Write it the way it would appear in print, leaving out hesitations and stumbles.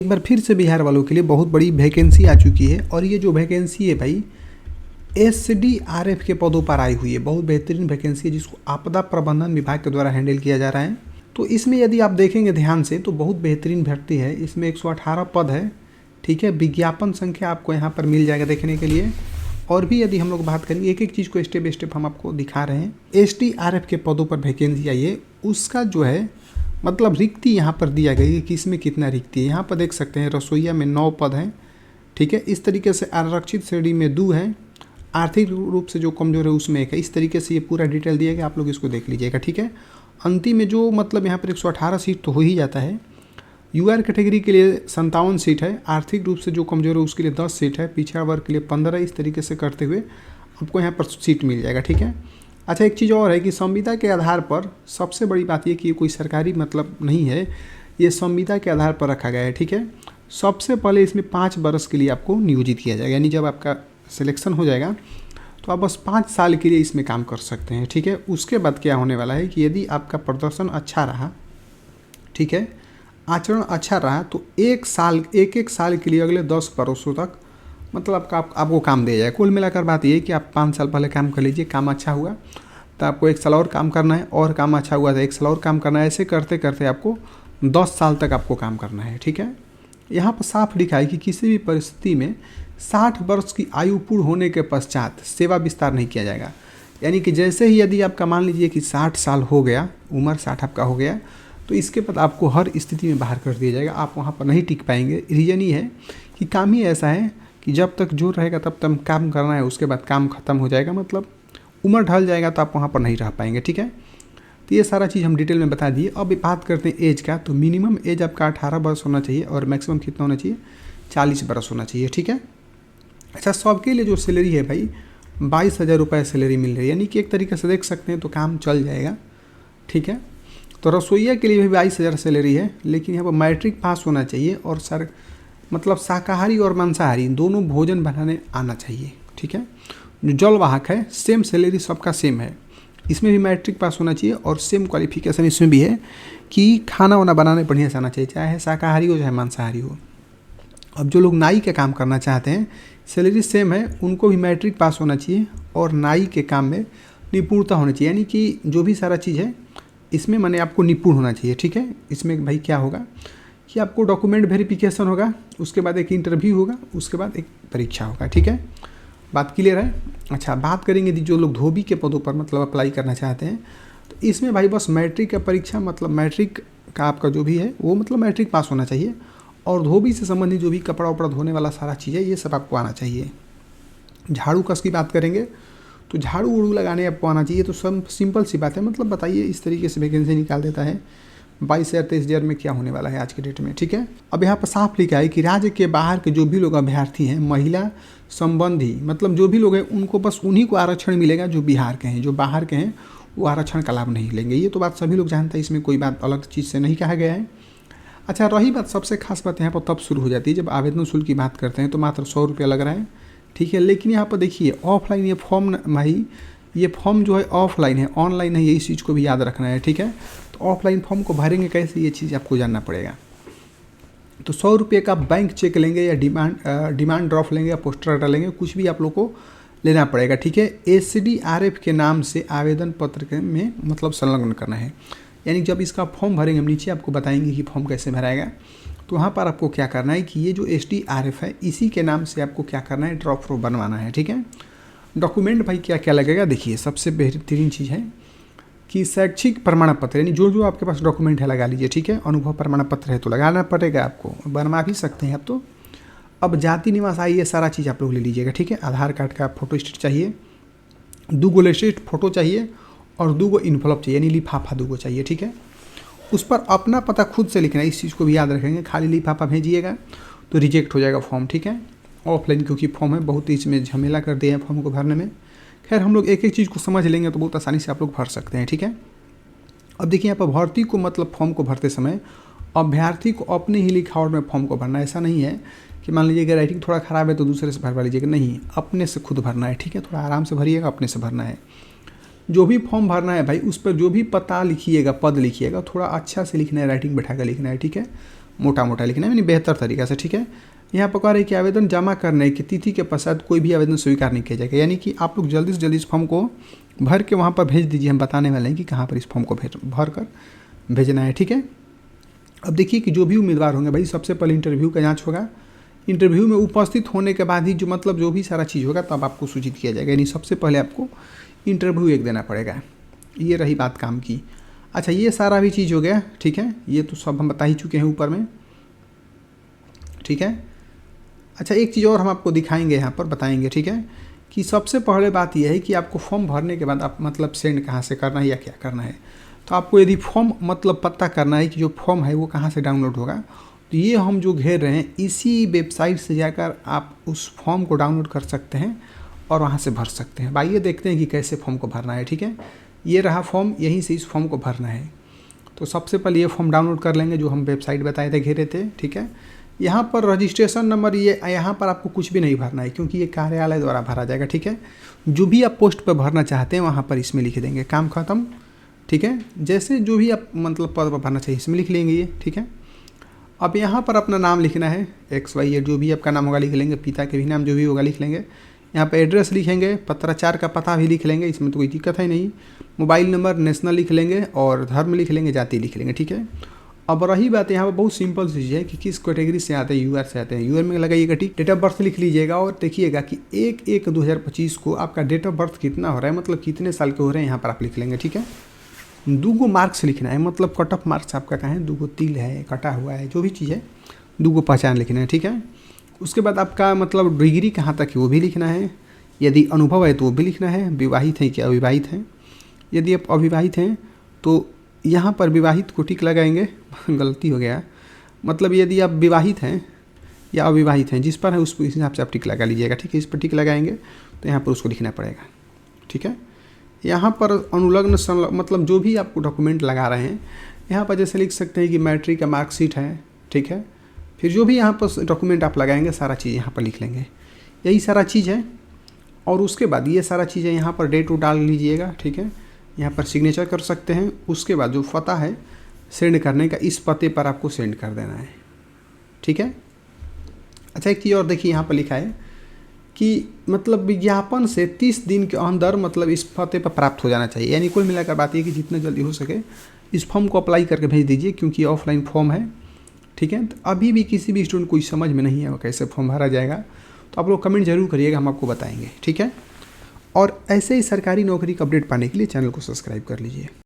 एक बार फिर से बिहार वालों के लिए बहुत बड़ी वैकेंसी आ चुकी है और ये जो वैकेंसी है भाई एसडीआरएफ के पदों पर आई हुई है। बहुत बेहतरीन वैकेंसी है जिसको आपदा प्रबंधन विभाग के द्वारा हैंडल किया जा रहा है। तो इसमें यदि आप देखेंगे ध्यान से तो बहुत बेहतरीन भर्ती है। इसमें 118 पद है, ठीक है। विज्ञापन संख्या आपको यहाँ पर मिल जाएगा देखने के लिए। और भी यदि हम लोग बात करेंगे एक एक चीज़ को स्टेप बाय स्टेप हम आपको दिखा रहे हैं। एसडीआरएफ के पदों पर वैकेंसी आई है, उसका जो है मतलब रिक्ति यहाँ पर दिया गई है कि इसमें कितना रिक्ति है। यहाँ पर देख सकते हैं रसोईया में 9 पद हैं, ठीक है। इस तरीके से आरक्षित श्रेणी में 2 है, आर्थिक रूप से जो कमज़ोर है उसमें 1 है। इस तरीके से ये पूरा डिटेल दिया गया, आप लोग इसको देख लीजिएगा, ठीक है। अंतिम में जो मतलब यहाँ पर 118 सीट तो हो ही जाता है। यूआर कैटेगरी के लिए 57 सीट है, आर्थिक रूप से जो कमज़ोर है उसके लिए 10 सीट है, पिछड़ा वर्ग के लिए 15। इस तरीके से करते हुए आपको यहाँ पर सीट मिल जाएगा, ठीक है। अच्छा, एक चीज़ और है कि संविदा के आधार पर सबसे बड़ी बात ये कि ये कोई सरकारी मतलब नहीं है, ये संविदा के आधार पर रखा गया है, ठीक है। सबसे पहले इसमें 5 वर्ष के लिए आपको नियोजित किया जाएगा, यानी जब आपका सिलेक्शन हो जाएगा तो आप बस 5 साल के लिए इसमें काम कर सकते हैं, ठीक है। उसके बाद क्या होने वाला है कि यदि आपका प्रदर्शन अच्छा रहा, ठीक है, आचरण अच्छा रहा तो एक साल के लिए अगले 10 वर्षों तक मतलब आपको काम दिया जाए। कुल मिलाकर बात ये है कि आप 5 साल पहले काम कर लीजिए, काम अच्छा हुआ तो आपको 1 साल और काम करना है, और काम अच्छा हुआ तो 1 साल और काम करना है। ऐसे करते करते आपको 10 साल तक आपको काम करना है, ठीक है। यहाँ पर साफ लिखा है कि किसी भी परिस्थिति में 60 वर्ष की आयु पूर्ण होने के पश्चात सेवा विस्तार नहीं किया जाएगा। यानी कि जैसे ही यदि आपका मान लीजिए कि 60 साल हो गया, उम्र 60 आपका हो गया, तो इसके बाद आपको हर स्थिति में बाहर कर दिया जाएगा। आप वहाँ पर नहीं टिक पाएंगे। रीज़न ये है कि काम ही ऐसा है कि जब तक जो रहेगा तब तक काम करना है, उसके बाद काम खत्म हो जाएगा, मतलब उम्र ढल जाएगा तो आप वहाँ पर नहीं रह पाएंगे, ठीक है। तो ये सारा चीज़ हम डिटेल में बता दिए। अब बात करते हैं एज का। तो मिनिमम एज आपका 18 वर्ष होना चाहिए और मैक्सिमम कितना होना चाहिए, 40 वर्ष होना चाहिए, ठीक है। अच्छा, सबके लिए जो सैलरी है भाई 22,000 रुपये सैलरी मिल रही है, यानी कि एक तरीके से देख सकते हैं तो काम चल जाएगा, ठीक है। तो रसोईया के लिए भी 22,000 सैलरी है, लेकिन यहाँ पर मैट्रिक पास होना चाहिए और सर मतलब शाकाहारी और मांसाहारी दोनों भोजन बनाने आना चाहिए, ठीक है। जो जलवाहक है सेम सैलरी सबका सेम है, इसमें भी मैट्रिक पास होना चाहिए और सेम क्वालिफिकेशन इसमें भी है कि खाना वाना बनाने बढ़िया से आना चाहिए, चाहे शाकाहारी हो चाहे मांसाहारी हो। अब जो लोग नाई के काम करना चाहते हैं सैलरी सेम है, उनको भी मैट्रिक पास होना चाहिए और नाई के काम में निपुणता होनी चाहिए, यानी कि जो भी सारा चीज़ है इसमें मैंने आपको निपुण होना चाहिए, ठीक है। इसमें भाई क्या होगा कि आपको डॉक्यूमेंट वेरिफिकेशन होगा, उसके बाद एक इंटरव्यू होगा, उसके बाद एक परीक्षा होगा, ठीक है। बात क्लियर है। अच्छा, बात करेंगे जो लोग धोबी के पदों पर मतलब अप्लाई करना चाहते हैं, तो इसमें भाई बस मैट्रिक का परीक्षा मतलब मैट्रिक का आपका जो भी है वो मतलब मैट्रिक पास होना चाहिए, और धोबी से संबंधित जो भी कपड़ा उपड़ा धोने वाला सारा चीज़ है ये सब आपको आना चाहिए। झाड़ू कस की बात करेंगे तो झाड़ू उड़ू लगाने आपको आना चाहिए। तो सब सिंपल सी बात है, मतलब बताइए इस तरीके से वैकेंसी निकाल देता है। 22,000 23,000 में क्या होने वाला है आज के डेट में, ठीक है। अब यहाँ पर साफ लिखा है कि राज्य के बाहर के जो भी लोग अभ्यर्थी हैं, महिला संबंधी मतलब जो भी लोग हैं उनको बस उन्हीं को आरक्षण मिलेगा जो बिहार के हैं, जो बाहर के हैं वो आरक्षण का लाभ नहीं लेंगे। ये तो बात सभी लोग जानते हैं, इसमें कोई बात अलग चीज़ से नहीं कहा गया है। अच्छा, रही बात सबसे खास बात यहाँ पर तब शुरू हो जाती है जब आवेदन शुल्क की बात करते हैं, तो मात्र 100 रुपया लग रहा है, ठीक है। लेकिन यहाँ पर देखिए ऑफलाइन ये फॉर्म भाई ये फॉर्म जो है ऑफलाइन है, ऑनलाइन है, ये इस चीज़ को भी याद रखना है, ठीक है। तो ऑफलाइन फॉर्म को भरेंगे कैसे, ये चीज़ आपको जानना पड़ेगा। तो 100 रुपये का बैंक चेक लेंगे या डिमांड ड्राफ्ट लेंगे या पोस्टर डालेंगे, कुछ भी आप लोग को लेना पड़ेगा, ठीक है। एसडीआरएफ के नाम से आवेदन पत्र में मतलब संलग्न करना है, यानी जब इसका फॉर्म भरेंगे हम नीचे आपको बताएंगे कि फॉर्म कैसे भराएगा। तो वहाँ पर आपको क्या करना है कि ये जो एसडीआरएफ है इसी के नाम से आपको क्या करना है, ड्रॉप प्रूफ बनवाना है, ठीक है। डॉक्यूमेंट भाई क्या क्या लगेगा, देखिए सबसे बेहतरीन चीज़ है कि शैक्षिक प्रमाण पत्र, यानी जो जो आपके पास डॉक्यूमेंट है लगा लीजिए, ठीक है। अनुभव प्रमाण पत्र है तो लगाना पड़ेगा, आपको बनवा भी सकते हैं आप तो। अब जाति निवास आई ये सारा चीज़ आप लोग ले लीजिएगा, ठीक है। आधार कार्ड का फोटो स्टेट चाहिए, 2 लेटेस्ट फोटो चाहिए और 2 इन्वलप चाहिए, यानी लिफाफा 2 चाहिए, ठीक है। उस पर अपना पता खुद से लिखना है, इस चीज़ को भी याद रखेंगे। खाली लिफाफा भेजिएगा तो रिजेक्ट हो जाएगा फॉर्म, ठीक है। ऑफलाइन क्योंकि फॉर्म है, बहुत ही इसमें झमेला कर दिया है फॉर्म को भरने में। खैर हम लोग एक एक चीज़ को समझ लेंगे तो बहुत आसानी से आप लोग भर सकते हैं, ठीक है। अब देखिए यहाँ पर भर्ती को मतलब फॉर्म को भरते समय अभ्यर्थी को अपने ही लिखावट में फॉर्म को भरना है। ऐसा नहीं है कि मान लीजिए कि राइटिंग थोड़ा ख़राब है तो दूसरे से भरवा लीजिएगा, नहीं, अपने से खुद भरना है, ठीक है। थोड़ा आराम से भरिएगा, अपने से भरना है। जो भी फॉर्म भरना है भाई उस पर जो भी पता लिखिएगा, पद लिखिएगा, थोड़ा अच्छा से लिखना है, राइटिंग बैठा कर लिखना है, ठीक है। मोटा मोटा लिखना है, यानी बेहतर तरीका से। ठीक है, यहाँ पर कह रहे हैं कि आवेदन जमा करने की तिथि के पश्चात कोई भी आवेदन स्वीकार नहीं किया जाएगा, यानी कि आप लोग जल्दी से जल्दी इस फॉर्म को भर के वहाँ पर भेज दीजिए। हम बताने वाले हैं कि कहाँ पर इस फॉर्म को भर कर भेजना है। ठीक है, अब देखिए कि जो भी उम्मीदवार होंगे भाई, सबसे पहले इंटरव्यू का जांच होगा। इंटरव्यू में उपस्थित होने के बाद ही जो भी सारा चीज़ होगा तब आपको सूचित किया जाएगा, यानी सबसे पहले आपको इंटरव्यू एक देना पड़ेगा। ये रही बात काम की। अच्छा, ये सारा भी चीज़ हो गया। ठीक है, ये तो सब हम बता ही चुके हैं ऊपर में। ठीक है, अच्छा एक चीज़ और हम आपको दिखाएंगे, यहाँ पर बताएंगे। ठीक है, कि सबसे पहले बात यह है कि आपको फॉर्म भरने के बाद आप मतलब सेंड कहाँ से करना है या क्या करना है। तो आपको यदि फॉर्म मतलब पता करना है कि जो फॉर्म है वो कहाँ से डाउनलोड होगा, तो ये हम जो घेर रहे हैं इसी वेबसाइट से जाकर आप उस फॉर्म को डाउनलोड कर सकते हैं और वहाँ से भर सकते हैं। आइए देखते हैं कि कैसे फॉर्म को भरना है। ठीक है, ये रहा फॉर्म, यहीं से इस फॉर्म को भरना है। तो सबसे पहले ये फॉर्म डाउनलोड कर लेंगे जो हम वेबसाइट बताए थे, घेरे थे। ठीक है, यहाँ पर रजिस्ट्रेशन नंबर, ये यहाँ पर आपको कुछ भी नहीं भरना है क्योंकि ये कार्यालय द्वारा भरा जाएगा। ठीक है, जो भी आप पोस्ट पर भरना चाहते हैं वहाँ पर इसमें लिख देंगे, काम खत्म। ठीक है, जैसे जो भी आप मतलब पद पर भरना चाहिए इसमें लिख लेंगे ये। ठीक है, अब यहाँ पर अपना नाम लिखना है, XY जो भी आपका नाम होगा लिख लेंगे, पिता के भी नाम जो भी होगा लिख लेंगे। यहाँ पे एड्रेस लिखेंगे, पत्राचार का पता भी लिख लेंगे, इसमें तो कोई दिक्कत है नहीं। मोबाइल नंबर, नेशनल लिख लेंगे और धर्म लिख लेंगे, जाति लिख लेंगे। ठीक है, अब रही बात यहाँ पर बहुत सिंपल चीज़ है कि किस कैटेगरी से आते हैं, यूआर से आते हैं। यूआर में लगाइएगा टिक, डेट ऑफ बर्थ लिख लीजिएगा और देखिएगा कि 1/1/2025 को आपका डेट ऑफ बर्थ कितना हो रहा है, मतलब कितने साल के हो रहे हैं, यहाँ पर आप लिख लेंगे। ठीक है, 2 मार्क्स लिखना है, मतलब कट ऑफ मार्क्स आपका कहाँ है, 2 तिल है, कटा हुआ है, जो भी चीज़ है 2 पहचान लिखना है। ठीक है, उसके बाद आपका मतलब डिग्री कहाँ तक है वो भी लिखना है, यदि अनुभव है तो वो भी लिखना है, विवाहित हैं कि अविवाहित हैं। यदि आप अविवाहित हैं तो यहाँ पर विवाहित को टिक लगाएंगे, गलती हो गया, मतलब यदि आप विवाहित हैं या अविवाहित हैं जिस पर है उस हिसाब से आप टिक लगा लीजिएगा। ठीक है, इस पर टिक लगाएंगे तो यहाँ पर उसको लिखना पड़ेगा। ठीक है, यहाँ पर अनुलग्न मतलब जो भी आपको डॉक्यूमेंट लगा रहे हैं यहाँ पर जैसे लिख सकते हैं कि मैट्रिक का मार्कशीट है। ठीक है, फिर जो भी यहाँ पर डॉक्यूमेंट आप लगाएंगे सारा चीज़ यहाँ पर लिख लेंगे, यही सारा चीज़ है। और उसके बाद ये सारा चीज़ें यहाँ पर डेट डाल लीजिएगा। ठीक है, यहाँ पर सिग्नेचर कर सकते हैं। उसके बाद जो पता है सेंड करने का, इस पते पर आपको सेंड कर देना है। ठीक है, अच्छा एक चीज़ और देखिए, यहाँ पर लिखा है कि मतलब विज्ञापन से 30 दिन के अंदर मतलब इस पते पर प्राप्त हो जाना चाहिए। यानी कुल मिलाकर बात ये कि जितने जल्दी हो सके इस फॉर्म को अप्लाई करके भेज दीजिए, क्योंकि ऑफलाइन फॉर्म है। ठीक है, तो अभी भी किसी भी स्टूडेंट को समझ में नहीं है वो कैसे फॉर्म भरा जाएगा, तो आप लोग कमेंट जरूर करिएगा, हम आपको बताएंगे। ठीक है, और ऐसे ही सरकारी नौकरी का अपडेट पाने के लिए चैनल को सब्सक्राइब कर लीजिए।